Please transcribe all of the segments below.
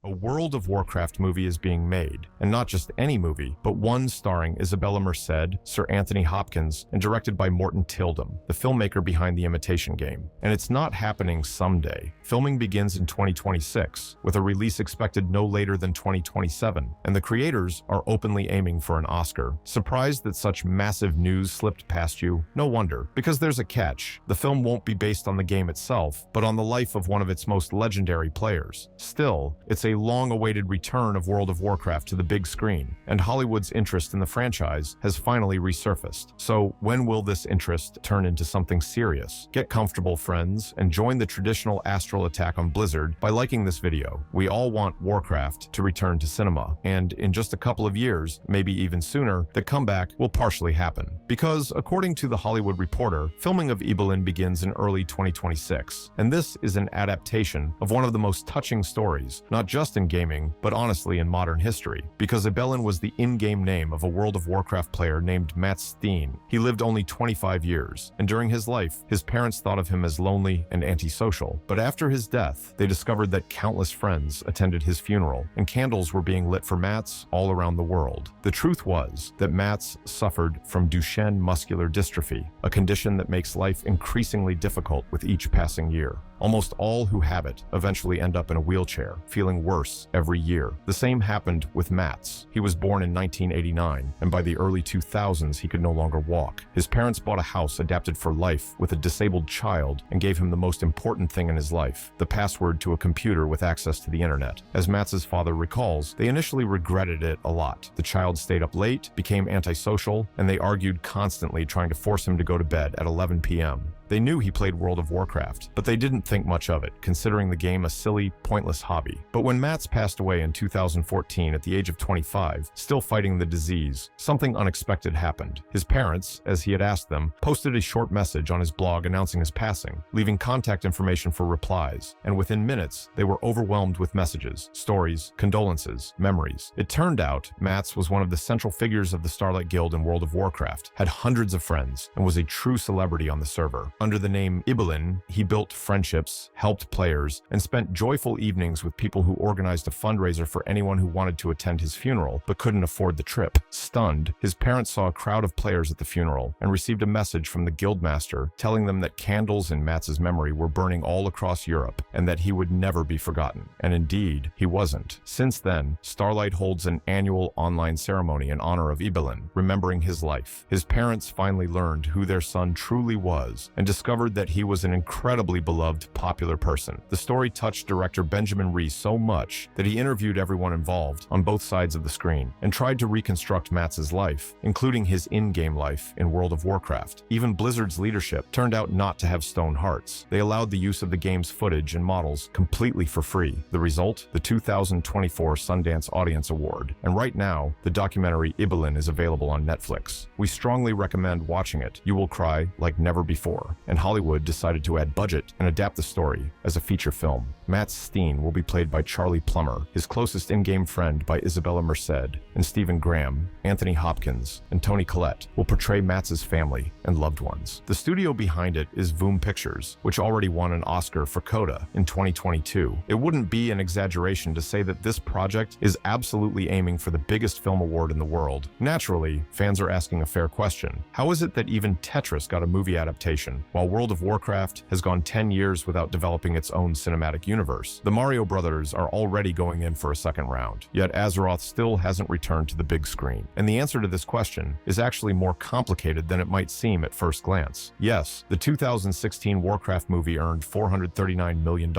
A World of Warcraft movie is being made, and not just any movie, but one starring Isabella Merced, Sir Anthony Hopkins, and directed by Morton Tildum, the filmmaker behind The Imitation Game. And it's not happening someday. Filming begins in 2026, with a release expected no later than 2027, and the creators are openly aiming for an Oscar. Surprised that such massive news slipped past you? No wonder, because there's a catch. The film won't be based on the game itself, but on the life of one of its most legendary players. Still, it's a long-awaited return of World of Warcraft to the big screen, and Hollywood's interest in the franchise has finally resurfaced. So when will this interest turn into something serious? Get comfortable, friends, and join the traditional astral attack on Blizzard by liking this video. We all want Warcraft to return to cinema, and in just a couple of years, maybe even sooner, the comeback will partially happen. Because, according to The Hollywood Reporter, filming of Ibelin begins in early 2026, and this is an adaptation of one of the most touching stories, not just in gaming, but honestly in modern history, because Ibelin was the in-game name of a World of Warcraft player named Mats Steen. He lived only 25 years, and during his life, his parents thought of him as lonely and antisocial. But after his death, they discovered that countless friends attended his funeral, and candles were being lit for Mats all around the world. The truth was that Mats suffered from Duchenne muscular dystrophy, a condition that makes life increasingly difficult with each passing year. Almost all who have it eventually end up in a wheelchair, feeling worse every year. The same happened with Mats. He was born in 1989, and by the early 2000s, he could no longer walk. His parents bought a house adapted for life with a disabled child and gave him the most important thing in his life, the password to a computer with access to the internet. As Mats's father recalls, they initially regretted it a lot. The child stayed up late, became antisocial, and they argued constantly, trying to force him to go to bed at 11 p.m. They knew he played World of Warcraft, but they didn't think much of it, considering the game a silly, pointless hobby. But when Mats passed away in 2014 at the age of 25, still fighting the disease, something unexpected happened. His parents, as he had asked them, posted a short message on his blog announcing his passing, leaving contact information for replies, and within minutes, they were overwhelmed with messages, stories, condolences, memories. It turned out Mats was one of the central figures of the Starlight Guild in World of Warcraft, had hundreds of friends, and was a true celebrity on the server. Under the name Ibelin, he built friendships, helped players, and spent joyful evenings with people who organized a fundraiser for anyone who wanted to attend his funeral but couldn't afford the trip. Stunned, his parents saw a crowd of players at the funeral and received a message from the guildmaster telling them that candles in Mats's memory were burning all across Europe and that he would never be forgotten. And indeed, he wasn't. Since then, Starlight holds an annual online ceremony in honor of Ibelin, remembering his life. His parents finally learned who their son truly was and discovered that he was an incredibly beloved, popular person. The story touched director Benjamin Rees so much that he interviewed everyone involved on both sides of the screen and tried to reconstruct Mats's life, including his in-game life in World of Warcraft. Even Blizzard's leadership turned out not to have stone hearts. They allowed the use of the game's footage and models completely for free. The result? The 2024 Sundance Audience Award. And right now, the documentary Ibelin is available on Netflix. We strongly recommend watching it. You will cry like never before. And Hollywood decided to add budget and adapt the story as a feature film. Mats Steen will be played by Charlie Plummer, his closest in-game friend by Isabella Merced, and Stephen Graham, Anthony Hopkins, and Toni Collette will portray Mats's family and loved ones. The studio behind it is Voom Pictures, which already won an Oscar for Coda in 2022. It wouldn't be an exaggeration to say that this project is absolutely aiming for the biggest film award in the world. Naturally, fans are asking a fair question. How is it that even Tetris got a movie adaptation, while World of Warcraft has gone 10 years without developing its own cinematic universe? The Mario brothers are already going in for a second round, yet Azeroth still hasn't returned to the big screen. And the answer to this question is actually more complicated than it might seem at first glance. Yes, the 2016 Warcraft movie earned $439 million,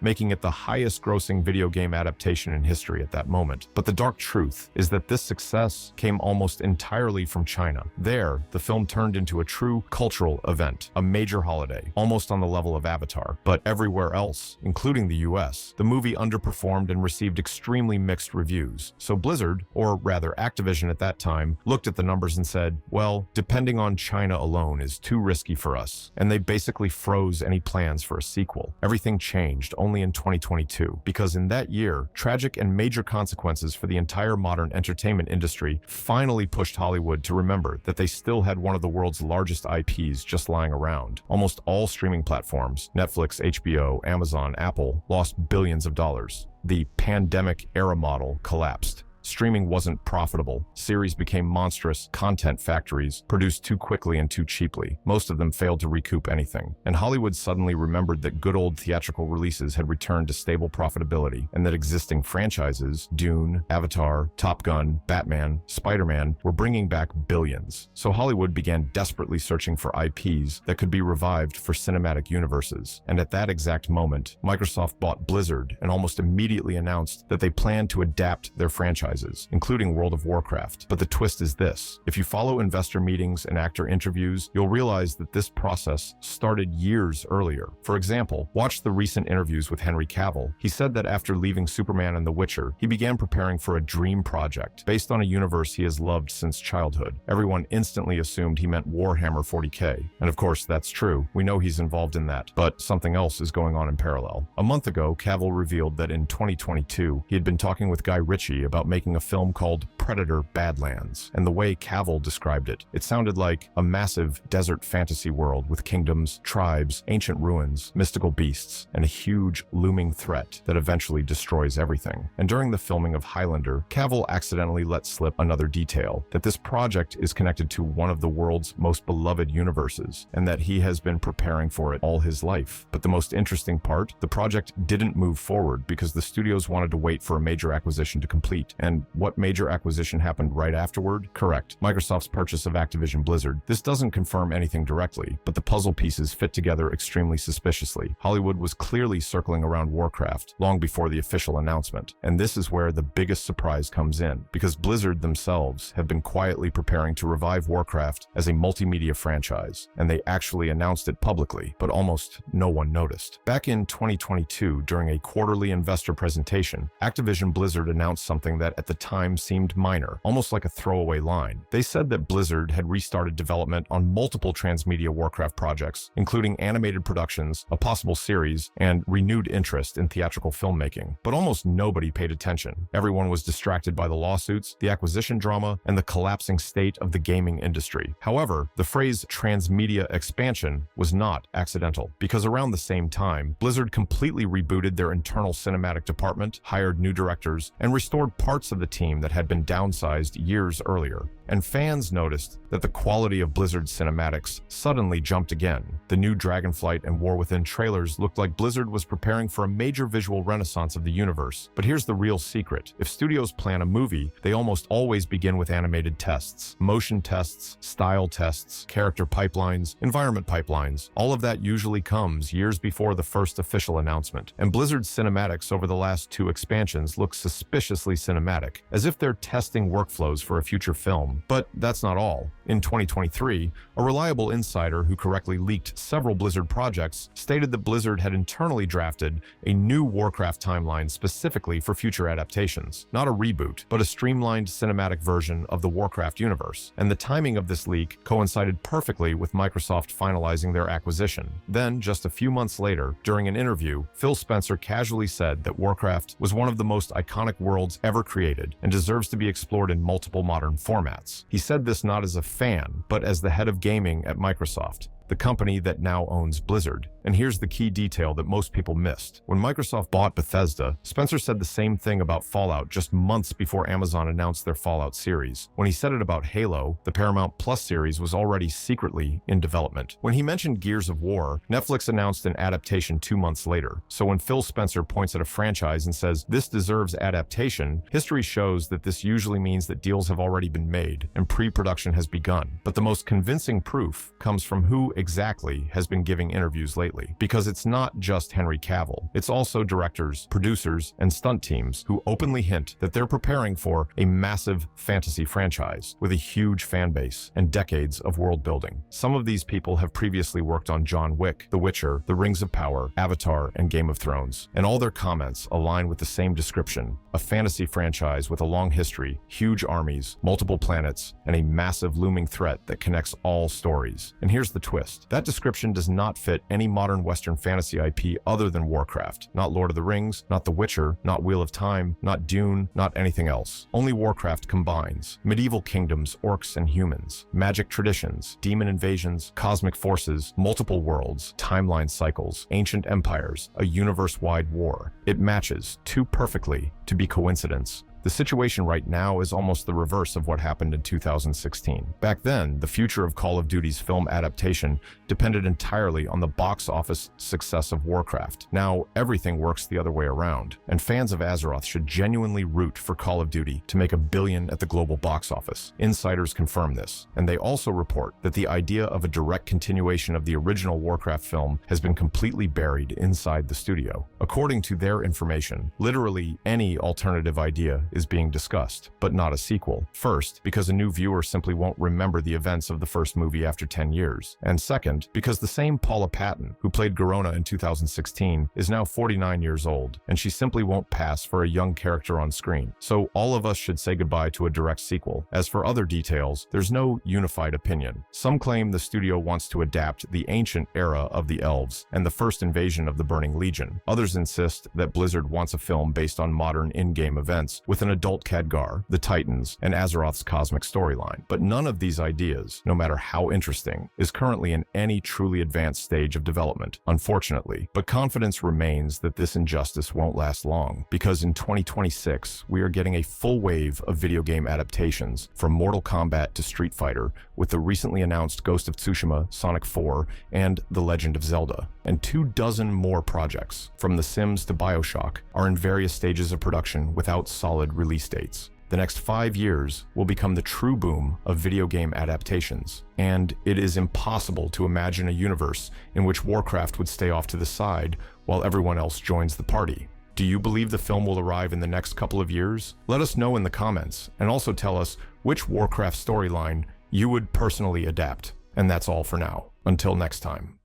making it the highest-grossing video game adaptation in history at that moment. But the dark truth is that this success came almost entirely from China. There, the film turned into a true cultural event, a major holiday, almost on the level of Avatar. But everywhere else, including the US, the movie underperformed and received extremely mixed reviews. So Blizzard, or rather Activision at that time, looked at the numbers and said, well, depending on China alone is too risky for us. And they basically froze any plans for a sequel. Everything changed only in 2022, because in that year, tragic and major consequences for the entire modern entertainment industry finally pushed Hollywood to remember that they still had one of the world's largest IPs just lying around. Almost all streaming platforms, Netflix, HBO, Amazon, Apple, Marvel lost billions of dollars. The pandemic era model collapsed. Streaming wasn't profitable. Series became monstrous content factories, produced too quickly and too cheaply. Most of them failed to recoup anything. And Hollywood suddenly remembered that good old theatrical releases had returned to stable profitability, and that existing franchises, Dune, Avatar, Top Gun, Batman, Spider-Man, were bringing back billions. So Hollywood began desperately searching for IPs that could be revived for cinematic universes. And at that exact moment, Microsoft bought Blizzard and almost immediately announced that they planned to adapt their franchise, including World of Warcraft. But the twist is this: if you follow investor meetings and actor interviews, you'll realize that this process started years earlier. For example, watch the recent interviews with Henry Cavill. He said that after leaving Superman and The Witcher, he began preparing for a dream project based on a universe he has loved since childhood. Everyone instantly assumed he meant Warhammer 40K. And of course, that's true. We know he's involved in that, but something else is going on in parallel. A month ago, Cavill revealed that in 2022, he had been talking with Guy Ritchie about making a film called Predator: Badlands. And the way Cavill described it, it sounded like a massive desert fantasy world with kingdoms, tribes, ancient ruins, mystical beasts, and a huge looming threat that eventually destroys everything. And during the filming of Highlander, Cavill accidentally let slip another detail, that this project is connected to one of the world's most beloved universes, and that he has been preparing for it all his life. But the most interesting part, the project didn't move forward because the studios wanted to wait for a major acquisition to complete. And what major acquisition happened right afterward? Correct, Microsoft's purchase of Activision Blizzard. This doesn't confirm anything directly, but the puzzle pieces fit together extremely suspiciously. Hollywood was clearly circling around Warcraft long before the official announcement. And this is where the biggest surprise comes in, because Blizzard themselves have been quietly preparing to revive Warcraft as a multimedia franchise, and they actually announced it publicly, but almost no one noticed. Back in 2022, during a quarterly investor presentation, Activision Blizzard announced something that at the time seemed minor, almost like a throwaway line. They said that Blizzard had restarted development on multiple transmedia Warcraft projects, including animated productions, a possible series, and renewed interest in theatrical filmmaking. But almost nobody paid attention. Everyone was distracted by the lawsuits, the acquisition drama, and the collapsing state of the gaming industry. However, the phrase transmedia expansion was not accidental, because around the same time, Blizzard completely rebooted their internal cinematic department, hired new directors, and restored parts of the team that had been downsized years earlier. And fans noticed that the quality of Blizzard's cinematics suddenly jumped again. The new Dragonflight and War Within trailers looked like Blizzard was preparing for a major visual renaissance of the universe. But here's the real secret. If studios plan a movie, they almost always begin with animated tests, motion tests, style tests, character pipelines, environment pipelines. All of that usually comes years before the first official announcement. And Blizzard's cinematics over the last two expansions look suspiciously cinematic, as if they're testing workflows for a future film. But that's not all. In 2023, a reliable insider who correctly leaked several Blizzard projects stated that Blizzard had internally drafted a new Warcraft timeline specifically for future adaptations. Not a reboot, but a streamlined cinematic version of the Warcraft universe. And the timing of this leak coincided perfectly with Microsoft finalizing their acquisition. Then, just a few months later, during an interview, Phil Spencer casually said that Warcraft was one of the most iconic worlds ever created and deserves to be explored in multiple modern formats. He said this not as a fan, but as the head of gaming at Microsoft, the company that now owns Blizzard. And here's the key detail that most people missed. When Microsoft bought Bethesda, Spencer said the same thing about Fallout just months before Amazon announced their Fallout series. When he said it about Halo, the Paramount Plus series was already secretly in development. When he mentioned Gears of War, Netflix announced an adaptation 2 months later. So when Phil Spencer points at a franchise and says, "This deserves adaptation," history shows that this usually means that deals have already been made and pre-production has begun. But the most convincing proof comes from who exactly has been giving interviews lately. Because it's not just Henry Cavill. It's also directors, producers, and stunt teams who openly hint that they're preparing for a massive fantasy franchise with a huge fan base and decades of world building. Some of these people have previously worked on John Wick, The Witcher, The Rings of Power, Avatar, and Game of Thrones. And all their comments align with the same description: a fantasy franchise with a long history, huge armies, multiple planets, and a massive looming threat that connects all stories. And here's the twist. twist. That description does not fit any modern Western fantasy IP other than Warcraft. Not Lord of the Rings, not The Witcher, not Wheel of Time, not Dune, not anything else. Only Warcraft combines medieval kingdoms, orcs and humans, magic traditions, demon invasions, cosmic forces, multiple worlds, timeline cycles, ancient empires, a universe-wide war. It matches too perfectly to be coincidence. The situation right now is almost the reverse of what happened in 2016. Back then, the future of Call of Duty's film adaptation depended entirely on the box office success of Warcraft. Now, everything works the other way around, and fans of Azeroth should genuinely root for Call of Duty to make $1 billion at the global box office. Insiders confirm this, and they also report that the idea of a direct continuation of the original Warcraft film has been completely buried inside the studio. According to their information, literally any alternative idea is being discussed, but not a sequel. First, because a new viewer simply won't remember the events of the first movie after 10 years. And second, because the same Paula Patton, who played Garona in 2016, is now 49 years old, and she simply won't pass for a young character on screen. So all of us should say goodbye to a direct sequel. As for other details, there's no unified opinion. Some claim the studio wants to adapt the ancient era of the elves and the first invasion of the Burning Legion. Others insist that Blizzard wants a film based on modern in-game events with an adult Khadgar, the Titans, and Azeroth's cosmic storyline. But none of these ideas, no matter how interesting, is currently in any truly advanced stage of development, unfortunately. But confidence remains that this injustice won't last long, because in 2026, we are getting a full wave of video game adaptations, from Mortal Kombat to Street Fighter, with the recently announced Ghost of Tsushima, Sonic 4, and The Legend of Zelda. And 24 more projects, from The Sims to BioShock, are in various stages of production without solid release dates. The next 5 years will become the true boom of video game adaptations, and it is impossible to imagine a universe in which Warcraft would stay off to the side while everyone else joins the party. Do you believe the film will arrive in the next couple of years? Let us know in the comments, and also tell us which Warcraft storyline you would personally adapt. And that's all for now. Until next time.